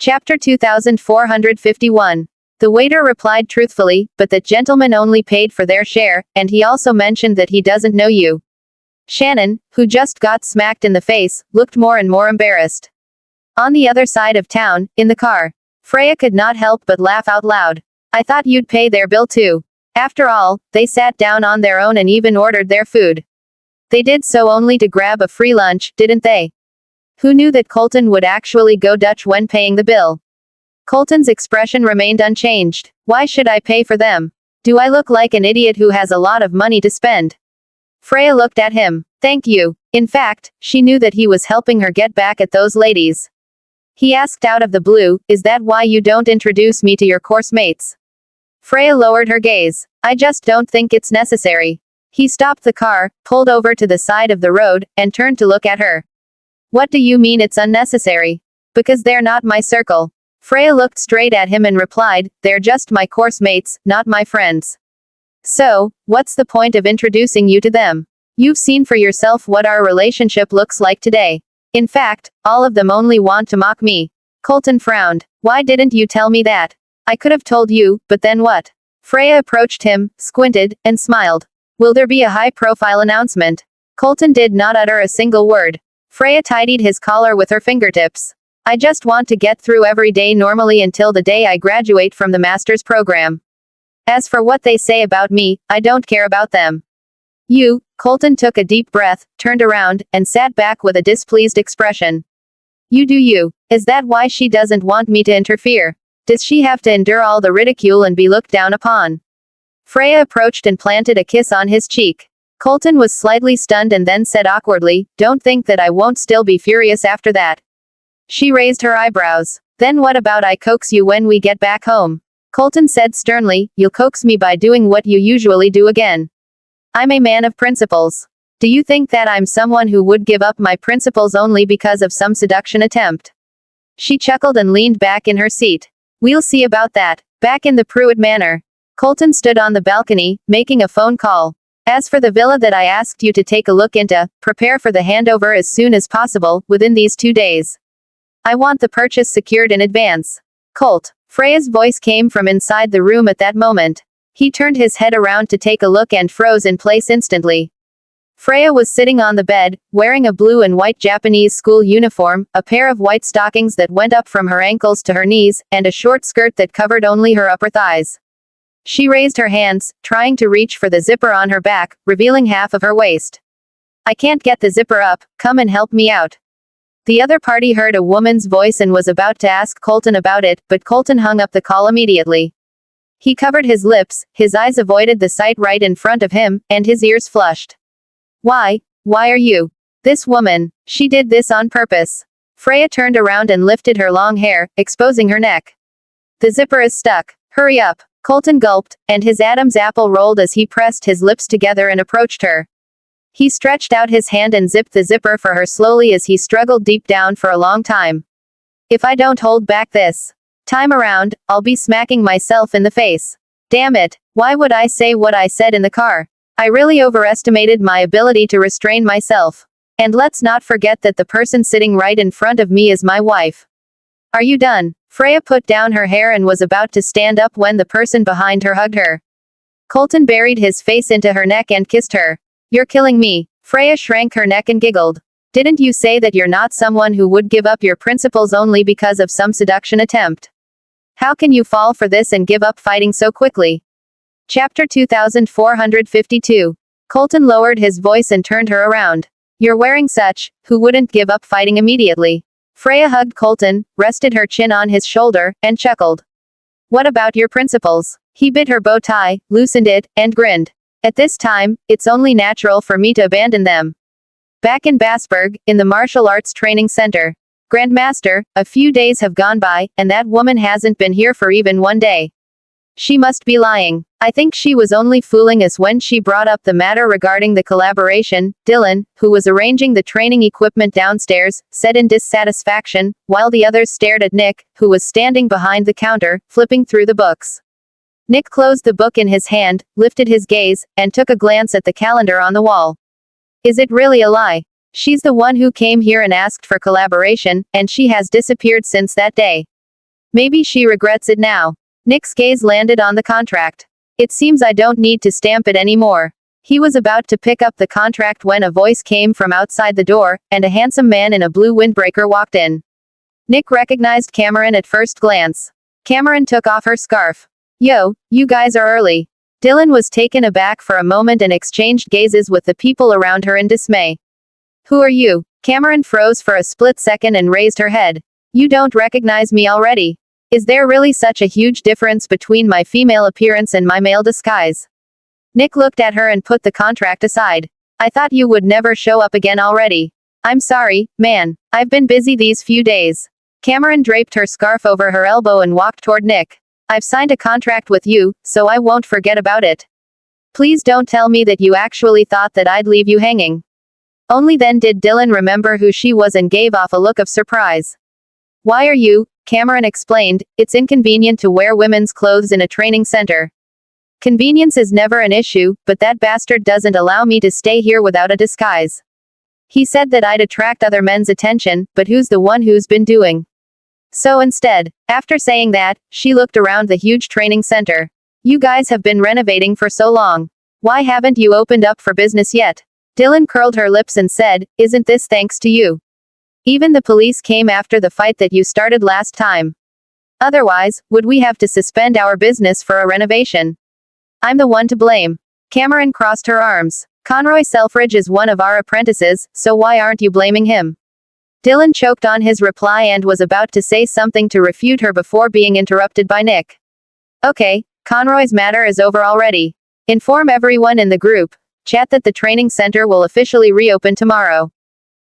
Chapter 2451. The waiter replied truthfully, but that gentleman only paid for their share, and he also mentioned that he doesn't know you. Shannon, who just got smacked in the face, looked more and more embarrassed. On the other side of town, in the car, Freya could not help but laugh out loud. I thought you'd pay their bill too. After all, they sat down on their own and even ordered their food. They did so only to grab a free lunch, didn't they? Who knew that Colton would actually go Dutch when paying the bill? Colton's expression remained unchanged. Why should I pay for them? Do I look like an idiot who has a lot of money to spend? Freya looked at him. Thank you. In fact, she knew that he was helping her get back at those ladies. He asked out of the blue, is that why you don't introduce me to your course mates? Freya lowered her gaze. I just don't think it's necessary. He stopped the car, pulled over to the side of the road, and turned to look at her. What do you mean it's unnecessary? Because they're not my circle. Freya looked straight at him and replied, they're just my course mates, not my friends. So, what's the point of introducing you to them? You've seen for yourself what our relationship looks like today. In fact, all of them only want to mock me. Colton frowned. Why didn't you tell me that? I could have told you, but then what? Freya approached him, squinted, and smiled. Will there be a high-profile announcement? Colton did not utter a single word. Freya tidied his collar with her fingertips. I just want to get through every day normally until the day I graduate from the master's program. As for what they say about me, I don't care about them. You, Colton took a deep breath, turned around, and sat back with a displeased expression. You do you. Is that why she doesn't want me to interfere? Does she have to endure all the ridicule and be looked down upon? Freya approached and planted a kiss on his cheek. Colton was slightly stunned and then said awkwardly, don't think that I won't still be furious after that. She raised her eyebrows. Then what about I coax you when we get back home? Colton said sternly, you'll coax me by doing what you usually do again. I'm a man of principles. Do you think that I'm someone who would give up my principles only because of some seduction attempt? She chuckled and leaned back in her seat. We'll see about that. Back in the Pruitt Manor, Colton stood on the balcony, making a phone call. As for the villa that I asked you to take a look into, prepare for the handover as soon as possible, within these 2 days. I want the purchase secured in advance. Colt. Freya's voice came from inside the room at that moment. He turned his head around to take a look and froze in place instantly. Freya was sitting on the bed, wearing a blue and white Japanese school uniform, a pair of white stockings that went up from her ankles to her knees, and a short skirt that covered only her upper thighs. She raised her hands, trying to reach for the zipper on her back, revealing half of her waist. I can't get the zipper up, come and help me out. The other party heard a woman's voice and was about to ask Colton about it, but Colton hung up the call immediately. He covered his lips, his eyes avoided the sight right in front of him, and his ears flushed. Why are you? This woman, she did this on purpose. Freya turned around and lifted her long hair, exposing her neck. The zipper is stuck. Hurry up. Colton gulped, and his Adam's apple rolled as he pressed his lips together and approached her. He stretched out his hand and zipped the zipper for her slowly as he struggled deep down for a long time. If I don't hold back this time around, I'll be smacking myself in the face. Damn it, why would I say what I said in the car? I really overestimated my ability to restrain myself. And let's not forget that the person sitting right in front of me is my wife. Are you done? Freya put down her hair and was about to stand up when the person behind her hugged her. Colton buried his face into her neck and kissed her. You're killing me. Freya shrank her neck and giggled. Didn't you say that you're not someone who would give up your principles only because of some seduction attempt? How can you fall for this and give up fighting so quickly? Chapter 2452. Colton lowered his voice and turned her around. You're wearing such, who wouldn't give up fighting immediately? Freya hugged Colton, rested her chin on his shoulder, and chuckled. What about your principles? He bit her bow tie, loosened it, and grinned. At this time, it's only natural for me to abandon them. Back in Bassburg, in the Martial Arts Training Center. Grandmaster, a few days have gone by, and that woman hasn't been here for even 1 day. She must be lying. I think she was only fooling us when she brought up the matter regarding the collaboration. Dylan, who was arranging the training equipment downstairs, said in dissatisfaction, while the others stared at Nick, who was standing behind the counter, flipping through the books. Nick closed the book in his hand, lifted his gaze, and took a glance at the calendar on the wall. Is it really a lie? She's the one who came here and asked for collaboration, and she has disappeared since that day. Maybe she regrets it now. Nick's gaze landed on the contract. It seems I don't need to stamp it anymore. He was about to pick up the contract when a voice came from outside the door, and a handsome man in a blue windbreaker walked in. Nick recognized Cameron at first glance. Cameron took off her scarf. Yo, you guys are early. Dylan was taken aback for a moment and exchanged gazes with the people around her in dismay. Who are you? Cameron froze for a split second and raised her head. You don't recognize me already? Is there really such a huge difference between my female appearance and my male disguise? Nick looked at her and put the contract aside. I thought you would never show up again already. I'm sorry, man. I've been busy these few days. Cameron draped her scarf over her elbow and walked toward Nick. I've signed a contract with you, so I won't forget about it. Please don't tell me that you actually thought that I'd leave you hanging. Only then did Dylan remember who she was and gave off a look of surprise. Why are you? Cameron explained, it's inconvenient to wear women's clothes in a training center. Convenience is never an issue, but that bastard doesn't allow me to stay here without a disguise. He said that I'd attract other men's attention, but who's the one who's been doing? So instead, after saying that, she looked around the huge training center. You guys have been renovating for so long. Why haven't you opened up for business yet? Dylan curled her lips and said, isn't this thanks to you? Even the police came after the fight that you started last time. Otherwise, would we have to suspend our business for a renovation? I'm the one to blame. Cameron crossed her arms. Conroy Selfridge is one of our apprentices, so why aren't you blaming him? Dylan choked on his reply and was about to say something to refute her before being interrupted by Nick. Okay, Conroy's matter is over already. Inform everyone in the group chat that the training center will officially reopen tomorrow.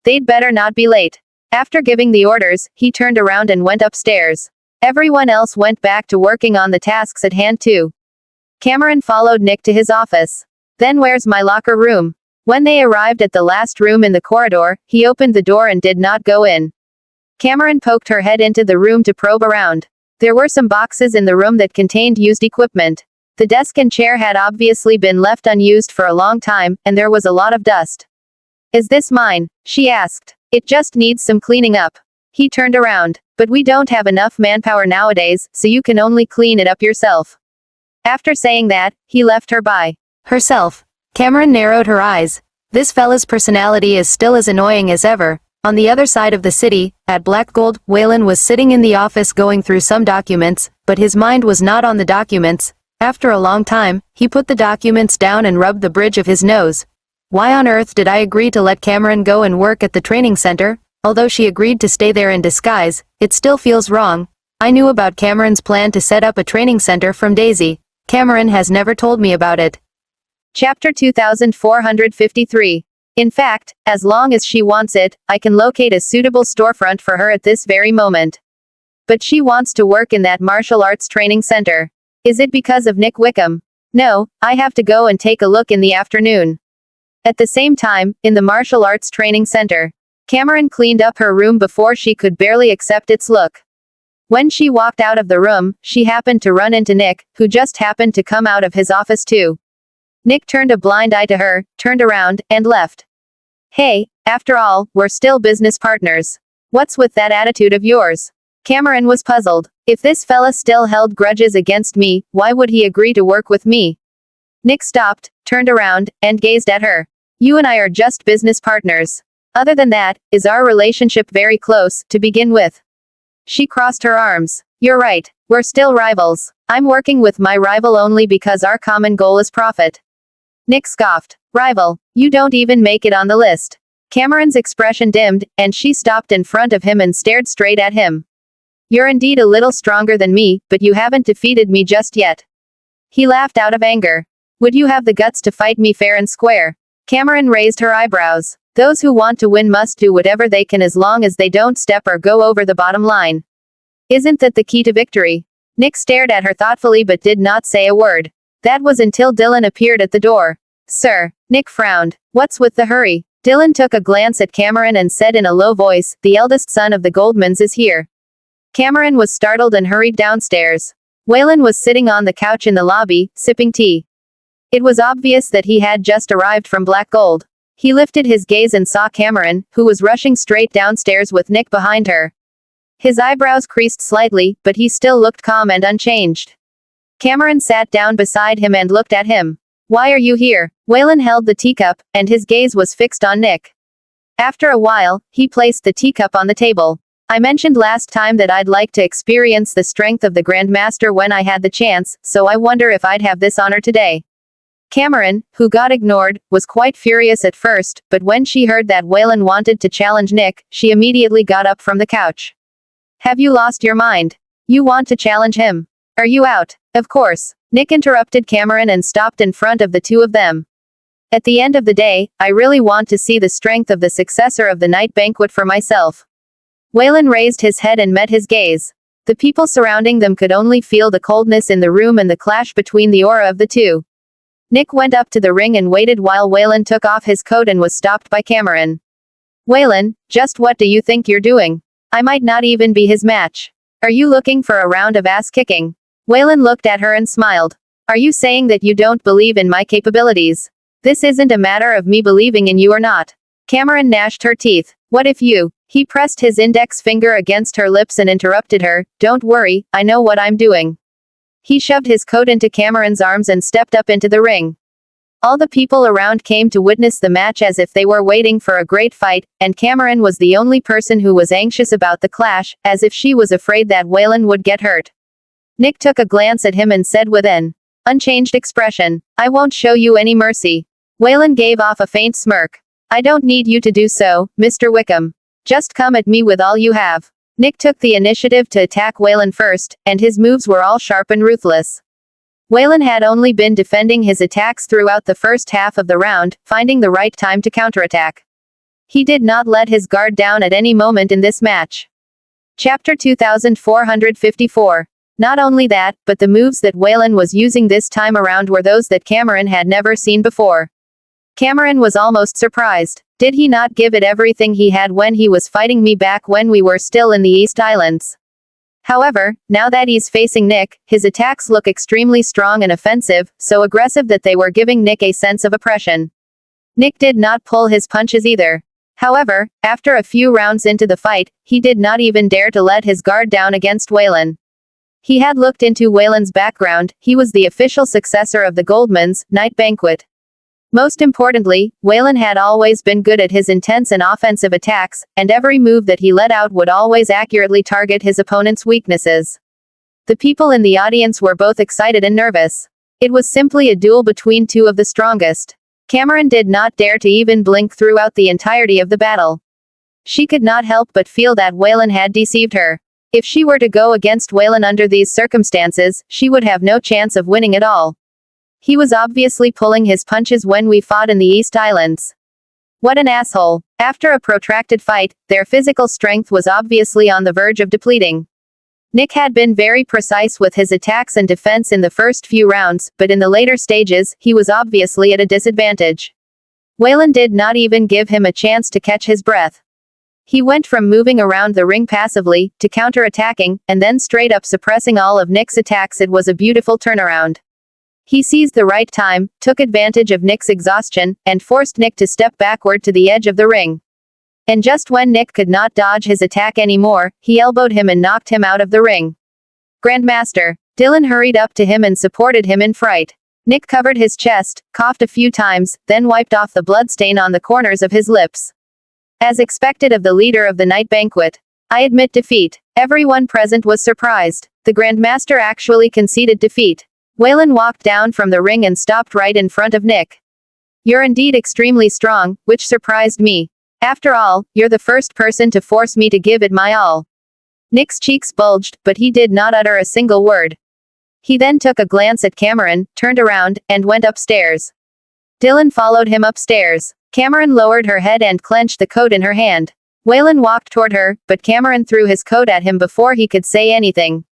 They'd better not be late. After giving the orders, he turned around and went upstairs. Everyone else went back to working on the tasks at hand too. Cameron followed Nick to his office. Then where's my locker room? When they arrived at the last room in the corridor, he opened the door and did not go in. Cameron poked her head into the room to probe around. There were some boxes in the room that contained used equipment. The desk and chair had obviously been left unused for a long time, and there was a lot of dust. Is this mine? She asked. It just needs some cleaning up. He turned around. But we don't have enough manpower nowadays, so you can only clean it up yourself. After saying that, he left her by herself. Cameron narrowed her eyes. This fella's personality is still as annoying as ever. On the other side of the city, at Black Gold, Whan was sitting in the office going through some documents, but his mind was not on the documents. After a long time, he put the documents down and rubbed the bridge of his nose. Why on earth did I agree to let Cameron go and work at the training center? Although she agreed to stay there in disguise, it still feels wrong. I knew about Cameron's plan to set up a training center from Daisy. Cameron has never told me about it. Chapter 2453. In fact, as long as she wants it, I can locate a suitable storefront for her at this very moment. But she wants to work in that martial arts training center. Is it because of Nick Wickham? No, I have to go and take a look in the afternoon. At the same time, in the martial arts training center, Cameron cleaned up her room before she could barely accept its look. When she walked out of the room, she happened to run into Nick, who just happened to come out of his office too. Nick turned a blind eye to her, turned around, and left. Hey, after all, we're still business partners. What's with that attitude of yours? Cameron was puzzled. If this fella still held grudges against me, why would he agree to work with me? Nick stopped, turned around, and gazed at her. You and I are just business partners. Other than that, is our relationship very close, to begin with? She crossed her arms. You're right, we're still rivals. I'm working with my rival only because our common goal is profit. Nick scoffed. Rival, you don't even make it on the list. Cameron's expression dimmed, and she stopped in front of him and stared straight at him. You're indeed a little stronger than me, but you haven't defeated me just yet. He laughed out of anger. Would you have the guts to fight me fair and square? Cameron raised her eyebrows. Those who want to win must do whatever they can as long as they don't step or go over the bottom line. Isn't that the key to victory? Nick stared at her thoughtfully but did not say a word. That was until Dylan appeared at the door. Sir. Nick frowned. What's with the hurry? Dylan took a glance at Cameron and said in a low voice, the eldest son of the Goldmans is here. Cameron was startled and hurried downstairs. Whan was sitting on the couch in the lobby, sipping tea. It was obvious that he had just arrived from Black Gold. He lifted his gaze and saw Cameron, who was rushing straight downstairs with Nick behind her. His eyebrows creased slightly, but he still looked calm and unchanged. Cameron sat down beside him and looked at him. Why are you here? Whan held the teacup, and his gaze was fixed on Nick. After a while, he placed the teacup on the table. I mentioned last time that I'd like to experience the strength of the Grandmaster when I had the chance, so I wonder if I'd have this honor today. Cameron, who got ignored, was quite furious at first, but when she heard that Whan wanted to challenge Nick, she immediately got up from the couch. Have you lost your mind? You want to challenge him? Are you out? Of course. Nick interrupted Cameron and stopped in front of the two of them. At the end of the day, I really want to see the strength of the successor of the night banquet for myself. Whan raised his head and met his gaze. The people surrounding them could only feel the coldness in the room and the clash between the aura of the two. Nick went up to the ring and waited while Whan took off his coat and was stopped by Cameron. Whan, just what do you think you're doing? I might not even be his match. Are you looking for a round of ass kicking? Whan looked at her and smiled. Are you saying that you don't believe in my capabilities? This isn't a matter of me believing in you or not. Cameron gnashed her teeth. What if you? He pressed his index finger against her lips and interrupted her. Don't worry, I know what I'm doing. He shoved his coat into Cameron's arms and stepped up into the ring. All the people around came to witness the match as if they were waiting for a great fight, and Cameron was the only person who was anxious about the clash, as if she was afraid that Whan would get hurt. Nick took a glance at him and said with an unchanged expression, I won't show you any mercy. Whan gave off a faint smirk. I don't need you to do so, Mr. Wickham. Just come at me with all you have. Nick took the initiative to attack Whan first, and his moves were all sharp and ruthless. Whan had only been defending his attacks throughout the first half of the round, finding the right time to counterattack. He did not let his guard down at any moment in this match. Chapter 2454. Not only that, but the moves that Whan was using this time around were those that Cameron had never seen before. Cameron was almost surprised. Did he not give it everything he had when he was fighting me back when we were still in the East Islands? However, now that he's facing Nick, his attacks look extremely strong and offensive, so aggressive that they were giving Nick a sense of oppression. Nick did not pull his punches either. However, after a few rounds into the fight, he did not even dare to let his guard down against Whan. He had looked into Whan's background. He was the official successor of the Goldman's night banquet. Most importantly, Whan had always been good at his intense and offensive attacks, and every move that he let out would always accurately target his opponent's weaknesses. The people in the audience were both excited and nervous. It was simply a duel between two of the strongest. Cameron did not dare to even blink throughout the entirety of the battle. She could not help but feel that Whan had deceived her. If she were to go against Whan under these circumstances, she would have no chance of winning at all. He was obviously pulling his punches when we fought in the East Islands. What an asshole. After a protracted fight, their physical strength was obviously on the verge of depleting. Nick had been very precise with his attacks and defense in the first few rounds, but in the later stages, he was obviously at a disadvantage. Whan did not even give him a chance to catch his breath. He went from moving around the ring passively, to counter-attacking, and then straight up suppressing all of Nick's attacks. It was a beautiful turnaround. He seized the right time, took advantage of Nick's exhaustion, and forced Nick to step backward to the edge of the ring. And just when Nick could not dodge his attack anymore, he elbowed him and knocked him out of the ring. Grandmaster. Dylan hurried up to him and supported him in fright. Nick covered his chest, coughed a few times, then wiped off the bloodstain on the corners of his lips. As expected of the leader of the night banquet, I admit defeat. Everyone present was surprised. The Grandmaster actually conceded defeat. Whan walked down from the ring and stopped right in front of Nick. You're indeed extremely strong, which surprised me. After all, you're the first person to force me to give it my all. Nick's cheeks bulged, but he did not utter a single word. He then took a glance at Cameron, turned around, and went upstairs. Dylan followed him upstairs. Cameron lowered her head and clenched the coat in her hand. Whan walked toward her, but Cameron threw his coat at him before he could say anything.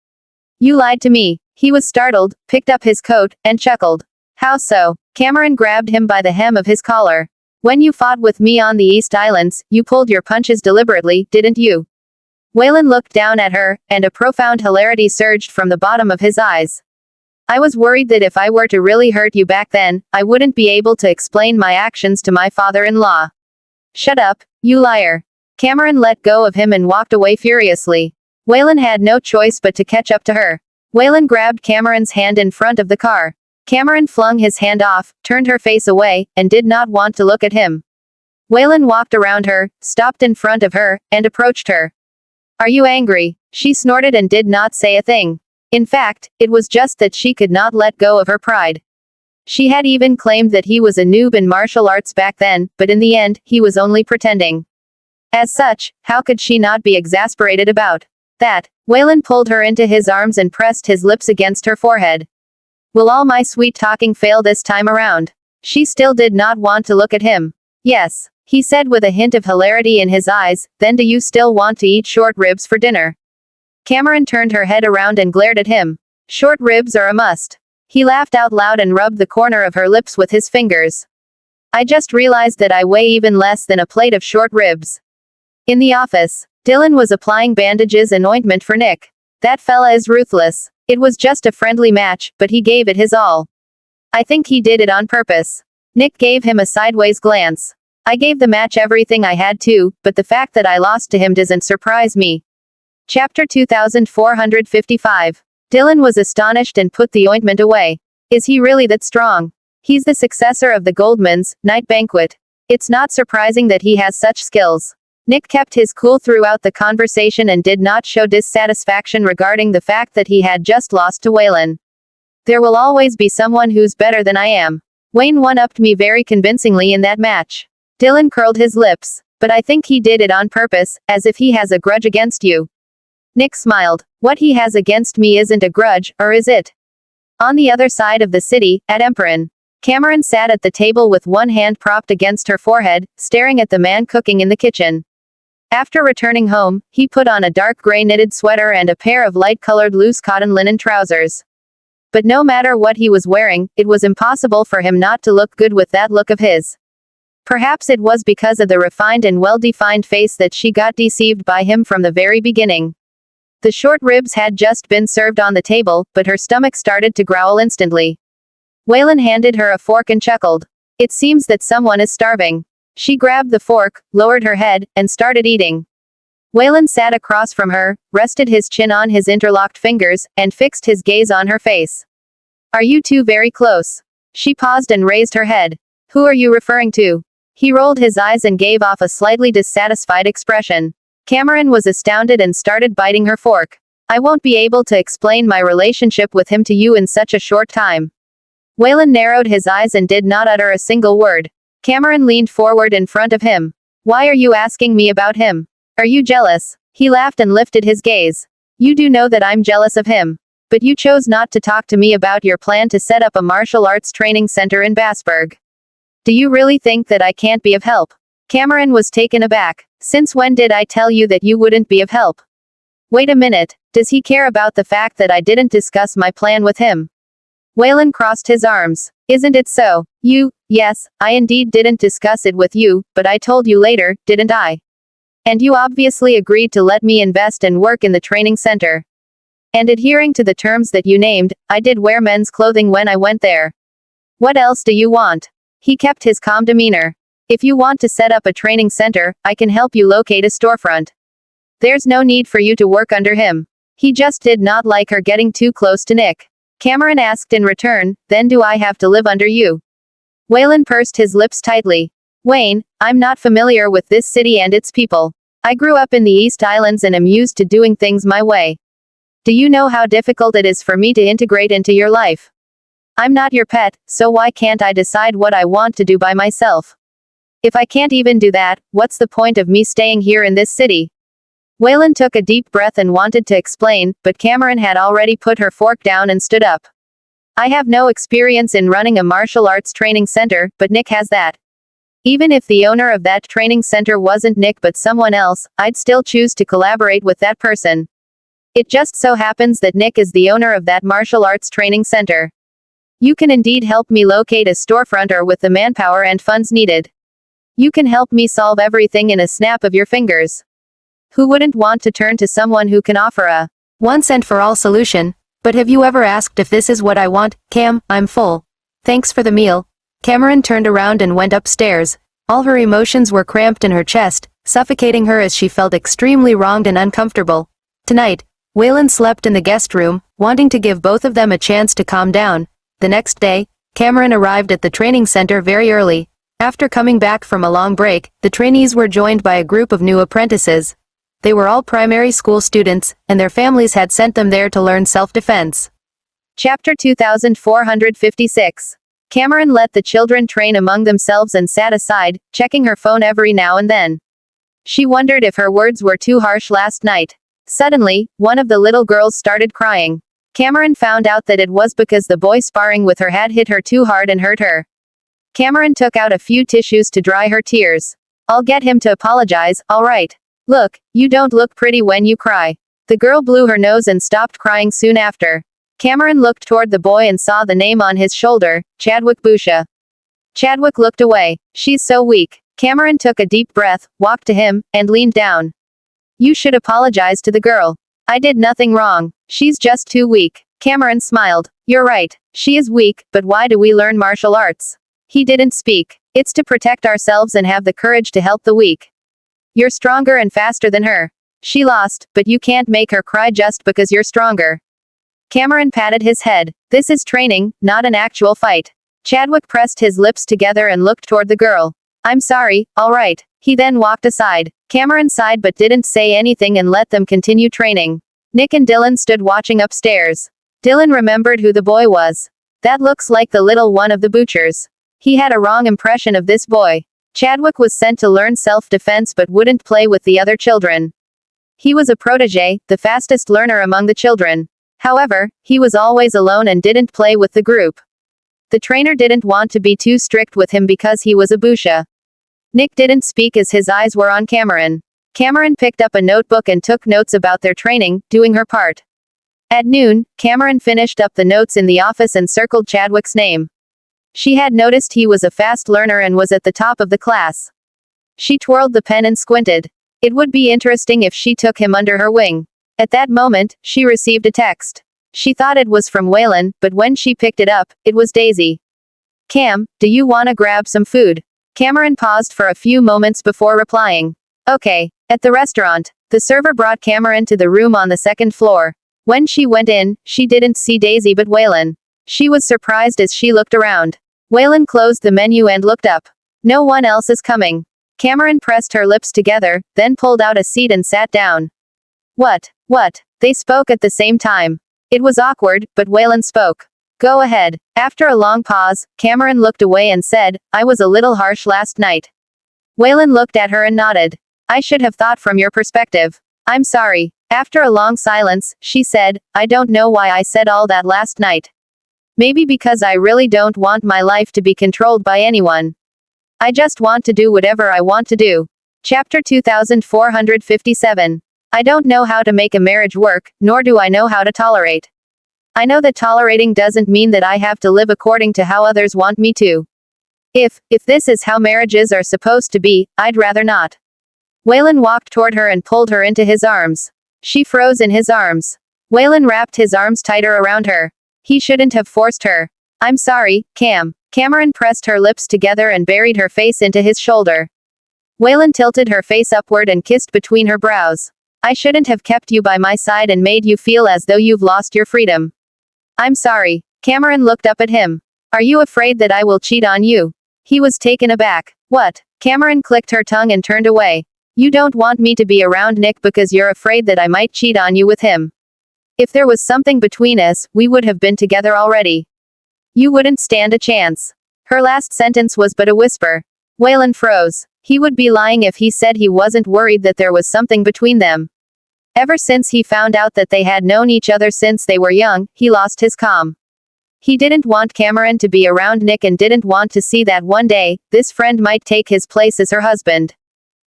You lied to me. He was startled, picked up his coat, and chuckled. How so? Cameron grabbed him by the hem of his collar. When you fought with me on the East Islands, you pulled your punches deliberately, didn't you? Whan looked down at her, and a profound hilarity surged from the bottom of his eyes. I was worried that if I were to really hurt you back then, I wouldn't be able to explain my actions to my father-in-law. Shut up, you liar. Cameron let go of him and walked away furiously. Waylon had no choice but to catch up to her. Waylon grabbed Cameron's hand in front of the car. Cameron flung his hand off, turned her face away, and did not want to look at him. Waylon walked around her, stopped in front of her, and approached her. "Are you angry?" She snorted and did not say a thing. In fact, it was just that she could not let go of her pride. She had even claimed that he was a noob in martial arts back then, but in the end, he was only pretending. As such, how could she not be exasperated about that? Waylon pulled her into his arms and pressed his lips against her forehead. "Will all my sweet talking fail this time around?" She still did not want to look at him. "Yes," he said with a hint of hilarity in his eyes, "then do you still want to eat short ribs for dinner?" Cameron turned her head around and glared at him. "Short ribs are a must." He laughed out loud and rubbed the corner of her lips with his fingers. "I just realized that I weigh even less than a plate of short ribs." In the office, Dylan was applying bandages and ointment for Nick. That fella is ruthless. It was just a friendly match, but he gave it his all. "I think he did it on purpose." Nick gave him a sideways glance. "I gave the match everything I had too, but the fact that I lost to him doesn't surprise me." Chapter 2455. Dylan was astonished and put the ointment away. Is he really that strong? He's the successor of the Goldman's Night Banquet. It's not surprising that he has such skills. Nick kept his cool throughout the conversation and did not show dissatisfaction regarding the fact that he had just lost to Waylon. "There will always be someone who's better than I am. Wayne one-upped me very convincingly in that match." Dylan curled his lips. "But I think he did it on purpose, as if he has a grudge against you." Nick smiled. "What he has against me isn't a grudge, or is it?" On the other side of the city, at Emperin, Cameron sat at the table with one hand propped against her forehead, staring at the man cooking in the kitchen. After returning home, he put on a dark gray knitted sweater and a pair of light-colored loose cotton linen trousers. But no matter what he was wearing, it was impossible for him not to look good with that look of his. Perhaps it was because of the refined and well-defined face that she got deceived by him from the very beginning. The short ribs had just been served on the table, but her stomach started to growl instantly. Waylon handed her a fork and chuckled. "It seems that someone is starving." She grabbed the fork, lowered her head, and started eating. Waylon sat across from her, rested his chin on his interlocked fingers, and fixed his gaze on her face. "Are you two very close?" She paused and raised her head. "Who are you referring to?" He rolled his eyes and gave off a slightly dissatisfied expression. Cameron was astounded and started biting her fork. "I won't be able to explain my relationship with him to you in such a short time." Waylon narrowed his eyes and did not utter a single word. Cameron leaned forward in front of him. "Why are you asking me about him? Are you jealous?" He laughed and lifted his gaze. "You do know that I'm jealous of him. But you chose not to talk to me about your plan to set up a martial arts training center in Bassburg. Do you really think that I can't be of help?" Cameron was taken aback. "Since when did I tell you that you wouldn't be of help?" "Wait a minute. Does he care about the fact that I didn't discuss my plan with him?" Waylon crossed his arms. "Isn't it so? Yes, I indeed didn't discuss it with you, but I told you later, didn't I? And you obviously agreed to let me invest and work in the training center. And adhering to the terms that you named, I did wear men's clothing when I went there. What else do you want?" He kept his calm demeanor. "If you want to set up a training center, I can help you locate a storefront. There's no need for you to work under him." He just did not like her getting too close to Nick. Cameron asked in return, "Then do I have to live under you?" Waylon pursed his lips tightly. "Wayne, I'm not familiar with this city and its people. I grew up in the East Islands and am used to doing things my way. Do you know how difficult it is for me to integrate into your life? I'm not your pet, so why can't I decide what I want to do by myself? If I can't even do that, what's the point of me staying here in this city?" Waylon took a deep breath and wanted to explain, but Cameron had already put her fork down and stood up. "I have no experience in running a martial arts training center, but Nick has that. Even if the owner of that training center wasn't Nick but someone else, I'd still choose to collaborate with that person. It just so happens that Nick is the owner of that martial arts training center. You can indeed help me locate a storefront or with the manpower and funds needed. You can help me solve everything in a snap of your fingers. Who wouldn't want to turn to someone who can offer a once-and-for-all solution? But have you ever asked if this is what I want? Cam, I'm full. Thanks for the meal." Cameron turned around and went upstairs. All her emotions were cramped in her chest, suffocating her as she felt extremely wronged and uncomfortable. Tonight, Whan slept in the guest room, wanting to give both of them a chance to calm down. The next day, Cameron arrived at the training center very early. After coming back from a long break, the trainees were joined by a group of new apprentices. They were all primary school students, and their families had sent them there to learn self-defense. Chapter 2456. Cameron let the children train among themselves and sat aside, checking her phone every now and then. She wondered if her words were too harsh last night. Suddenly, one of the little girls started crying. Cameron found out that it was because the boy sparring with her had hit her too hard and hurt her. Cameron took out a few tissues to dry her tears. I'll get him to apologize, all right. Look, you don't look pretty when you cry. The girl blew her nose and stopped crying soon after. Cameron looked toward the boy and saw the name on his shoulder, Chadwick Busha. Chadwick looked away. She's so weak. Cameron took a deep breath, walked to him, and leaned down. You should apologize to the girl. I did nothing wrong. She's just too weak. Cameron smiled. You're right. She is weak, but why do we learn martial arts? He didn't speak. It's to protect ourselves and have the courage to help the weak. You're stronger and faster than her. She lost, but you can't make her cry just because you're stronger. Cameron patted his head. This is training, not an actual fight. Chadwick pressed his lips together and looked toward the girl. I'm sorry, all right. He then walked aside. Cameron sighed but didn't say anything and let them continue training. Nick and Dylan stood watching upstairs. Dylan remembered who the boy was. That looks like the little one of the butchers. He had a wrong impression of this boy. Chadwick was sent to learn self-defense but wouldn't play with the other children. He was a protege, the fastest learner among the children. However, he was always alone and didn't play with the group. The trainer didn't want to be too strict with him because he was a busha. Nick didn't speak as his eyes were on Cameron. Cameron picked up a notebook and took notes about their training, doing her part. At noon, Cameron finished up the notes in the office and circled Chadwick's name. She had noticed he was a fast learner and was at the top of the class. She twirled the pen and squinted. It would be interesting if she took him under her wing. At that moment, she received a text. She thought it was from Whan, but when she picked it up, it was Daisy. Cam, do you wanna grab some food? Cameron paused for a few moments before replying. Okay. At the restaurant, the server brought Cameron to the room on the second floor. When she went in, she didn't see Daisy but Whan. She was surprised as she looked around. Whan closed the menu and looked up. No one else is coming. Cameron pressed her lips together, then pulled out a seat and sat down. What? They spoke at the same time. It was awkward, but Whan spoke. Go ahead. After a long pause, Cameron looked away and said, I was a little harsh last night. Whan looked at her and nodded. I should have thought from your perspective. I'm sorry. After a long silence, she said, I don't know why I said all that last night. Maybe because I really don't want my life to be controlled by anyone. I just want to do whatever I want to do. Chapter 2457. I don't know how to make a marriage work, nor do I know how to tolerate. I know that tolerating doesn't mean that I have to live according to how others want me to. If this is how marriages are supposed to be, I'd rather not. Whan walked toward her and pulled her into his arms. She froze in his arms. Whan wrapped his arms tighter around her. He shouldn't have forced her. I'm sorry, Cam. Cameron pressed her lips together and buried her face into his shoulder. Whan tilted her face upward and kissed between her brows. I shouldn't have kept you by my side and made you feel as though you've lost your freedom. I'm sorry. Cameron looked up at him. Are you afraid that I will cheat on you? He was taken aback. What? Cameron clicked her tongue and turned away. You don't want me to be around Nick because you're afraid that I might cheat on you with him. If there was something between us, we would have been together already. You wouldn't stand a chance. Her last sentence was but a whisper. Whan froze. He would be lying if he said he wasn't worried that there was something between them. Ever since he found out that they had known each other since they were young, he lost his calm. He didn't want Cameron to be around Nick and didn't want to see that one day, this friend might take his place as her husband.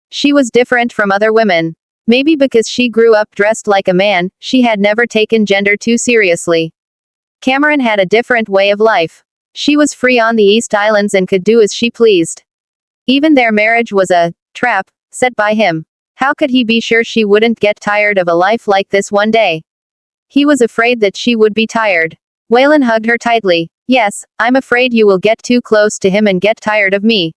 She was different from other women. Maybe because she grew up dressed like a man, she had never taken gender too seriously. Cameron had a different way of life. She was free on the East Islands and could do as she pleased. Even their marriage was a trap set by him. How could he be sure she wouldn't get tired of a life like this one day? He was afraid that she would be tired. Whan hugged her tightly. Yes, I'm afraid you will get too close to him and get tired of me.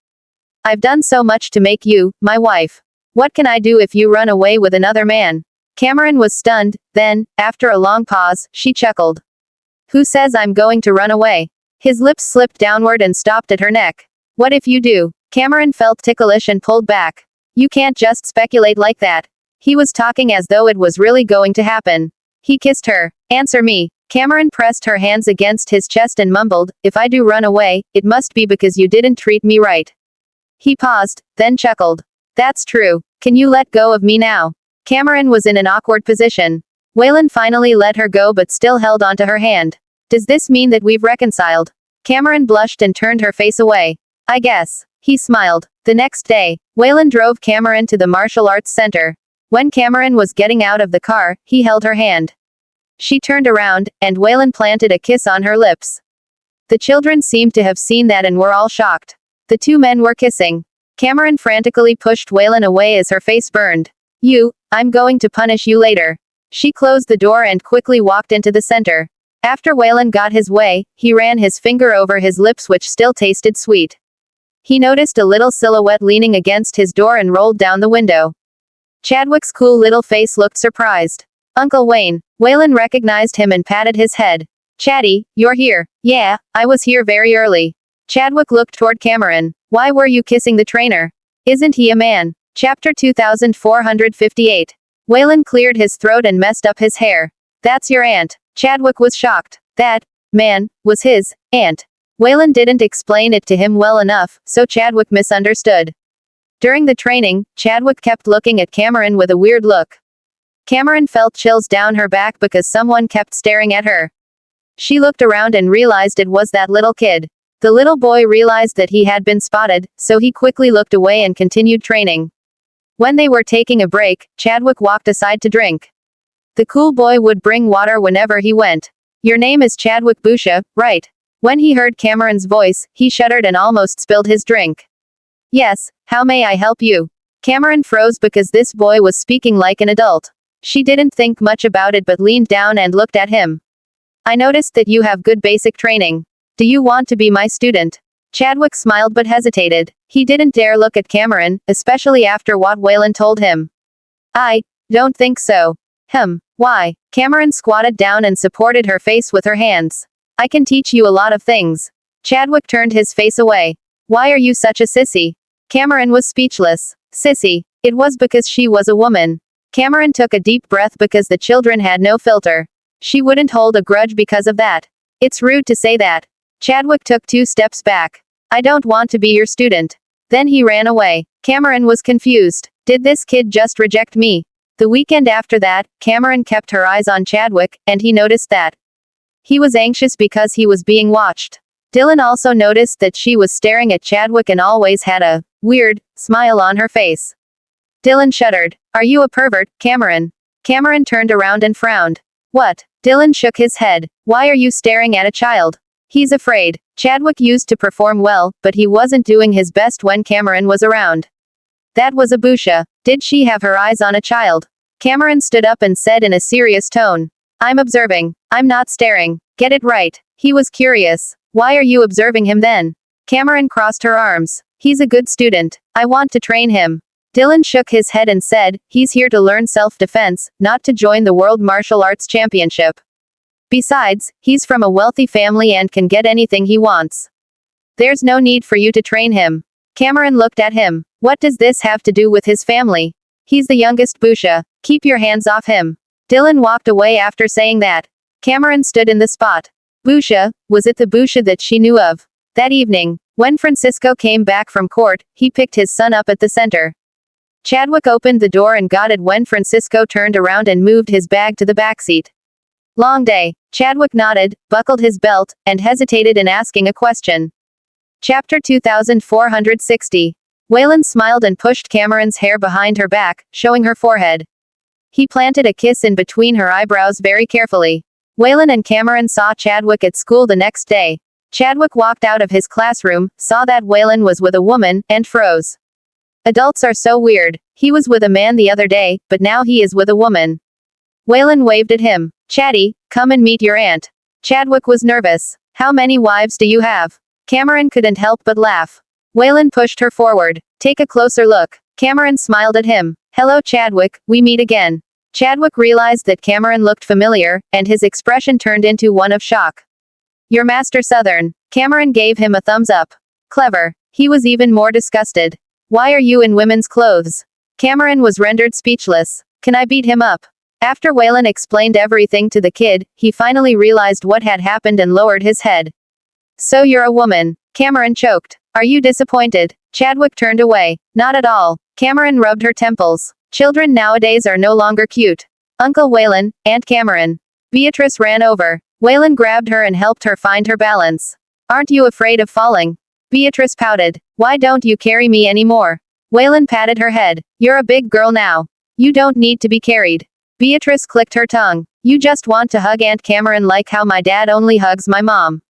I've done so much to make you my wife. What can I do if you run away with another man? Cameron was stunned, then, after a long pause, she chuckled. Who says I'm going to run away? His lips slipped downward and stopped at her neck. What if you do? Cameron felt ticklish and pulled back. You can't just speculate like that. He was talking as though it was really going to happen. He kissed her. Answer me. Cameron pressed her hands against his chest and mumbled, if I do run away, it must be because you didn't treat me right. He paused, then chuckled. That's true. Can you let go of me now? Cameron was in an awkward position. Whan finally let her go but still held onto her hand. Does this mean that we've reconciled? Cameron blushed and turned her face away. I guess. He smiled. The next day, Whan drove Cameron to the martial arts center. When Cameron was getting out of the car, he held her hand. She turned around, and Whan planted a kiss on her lips. The children seemed to have seen that and were all shocked. The two men were kissing. Cameron frantically pushed Whan away as her face burned. I'm going to punish you later. She closed the door and quickly walked into the center. After Whan got his way, he ran his finger over his lips which still tasted sweet. He noticed a little silhouette leaning against his door and rolled down the window. Chadwick's cool little face looked surprised. Uncle Whan. Whan recognized him and patted his head. Chatty, you're here. Yeah, I was here very early. Chadwick looked toward Cameron. Why were you kissing the trainer? Isn't he a man? Chapter 2458. Whan cleared his throat and messed up his hair. That's your aunt. Chadwick was shocked. That man was his aunt. Whan didn't explain it to him well enough, so Chadwick misunderstood. During the training, Chadwick kept looking at Cameron with a weird look. Cameron felt chills down her back because someone kept staring at her. She looked around and realized it was that little kid. The little boy realized that he had been spotted, so he quickly looked away and continued training. When they were taking a break, Chadwick walked aside to drink. The cool boy would bring water whenever he went. Your name is Chadwick Busha, right? When he heard Cameron's voice, he shuddered and almost spilled his drink. Yes, how may I help you? Cameron froze because this boy was speaking like an adult. She didn't think much about it but leaned down and looked at him. I noticed that you have good basic training. Do you want to be my student? Chadwick smiled but hesitated. He didn't dare look at Cameron, especially after what Whan told him. I don't think so. Why? Cameron squatted down and supported her face with her hands. I can teach you a lot of things. Chadwick turned his face away. Why are you such a sissy? Cameron was speechless. Sissy. It was because she was a woman. Cameron took a deep breath because the children had no filter. She wouldn't hold a grudge because of that. It's rude to say that. Chadwick took 2 steps back. I don't want to be your student. Then he ran away. Cameron was confused. Did this kid just reject me? The weekend after that, Cameron kept her eyes on Chadwick, and he noticed that. He was anxious because he was being watched. Dylan also noticed that she was staring at Chadwick and always had a weird smile on her face. Dylan shuddered. Are you a pervert, Cameron? Cameron turned around and frowned. What? Dylan shook his head. Why are you staring at a child? He's afraid. Chadwick used to perform well, but he wasn't doing his best when Cameron was around. That was a Busha. Did she have her eyes on a child? Cameron stood up and said in a serious tone. I'm observing. I'm not staring. Get it right. He was curious. Why are you observing him then? Cameron crossed her arms. He's a good student. I want to train him. Dylan shook his head and said, he's here to learn self-defense, not to join the World Martial Arts Championship. Besides, he's from a wealthy family and can get anything he wants. There's no need for you to train him. Cameron looked at him. What does this have to do with his family? He's the youngest Busha. Keep your hands off him. Dylan walked away after saying that. Cameron stood in the spot. Busha, was it the Busha that she knew of? That evening, when Francisco came back from court, he picked his son up at the center. Chadwick opened the door and got it when Francisco turned around and moved his bag to the backseat. Long day. Chadwick nodded, buckled his belt, and hesitated in asking a question. Chapter 2460. Whan smiled and pushed Cameron's hair behind her back, showing her forehead. He planted a kiss in between her eyebrows very carefully. Whan and Cameron saw Chadwick at school the next day. Chadwick walked out of his classroom, saw that Whan was with a woman, and froze. Adults are so weird. He was with a man the other day, but now he is with a woman. Whan waved at him. Chatty, come and meet your aunt. Chadwick was nervous. How many wives do you have? Cameron couldn't help but laugh. Whan pushed her forward. Take a closer look. Cameron smiled at him. Hello Chadwick, we meet again. Chadwick realized that Cameron looked familiar, and his expression turned into one of shock. You're Master Southern. Cameron gave him a thumbs up. Clever. He was even more disgusted. Why are you in women's clothes? Cameron was rendered speechless. Can I beat him up? After Whan explained everything to the kid, he finally realized what had happened and lowered his head. So you're a woman. Cameron choked. Are you disappointed? Chadwick turned away. Not at all. Cameron rubbed her temples. Children nowadays are no longer cute. Uncle Whan, Aunt Cameron. Beatrice ran over. Whan grabbed her and helped her find her balance. Aren't you afraid of falling? Beatrice pouted. Why don't you carry me anymore? Whan patted her head. You're a big girl now. You don't need to be carried. Beatrice clicked her tongue. You just want to hug Aunt Cameron like how my dad only hugs my mom.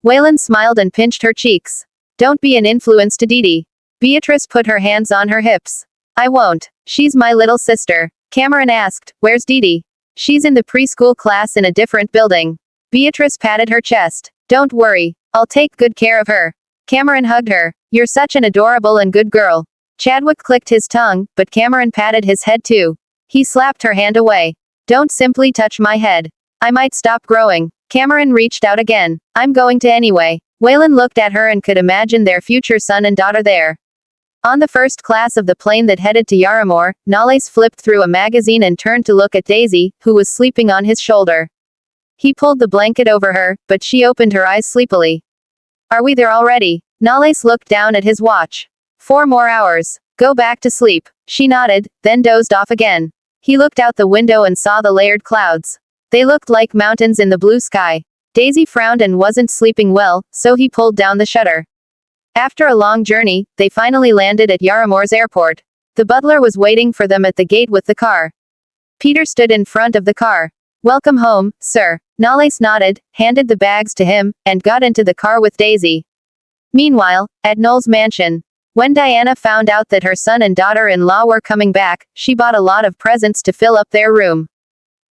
Whan smiled and pinched her cheeks. Don't be an influence to Dee. Beatrice put her hands on her hips. I won't. She's my little sister. Cameron asked, where's Dee? She's in the preschool class in a different building. Beatrice patted her chest. Don't worry. I'll take good care of her. Cameron hugged her. You're such an adorable and good girl. Chadwick clicked his tongue, but Cameron patted his head too. He slapped her hand away. Don't simply touch my head. I might stop growing. Cameron reached out again. I'm going to anyway. Whan looked at her and could imagine their future son and daughter there. On the first class of the plane that headed to Yarramore, Nalles flipped through a magazine and turned to look at Daisy, who was sleeping on his shoulder. He pulled the blanket over her, but she opened her eyes sleepily. Are we there already? Nalles looked down at his watch. 4 more hours. Go back to sleep. She nodded, then dozed off again. He looked out the window and saw the layered clouds. They looked like mountains in the blue sky. Daisy frowned and wasn't sleeping well, so he pulled down the shutter. After a long journey, they finally landed at Yarramore's airport. The butler was waiting for them at the gate with the car. Peter stood in front of the car. Welcome home, sir. Nalles nodded, handed the bags to him, and got into the car with Daisy. Meanwhile, at Noel's mansion, when Diana found out that her son and daughter-in-law were coming back, she bought a lot of presents to fill up their room.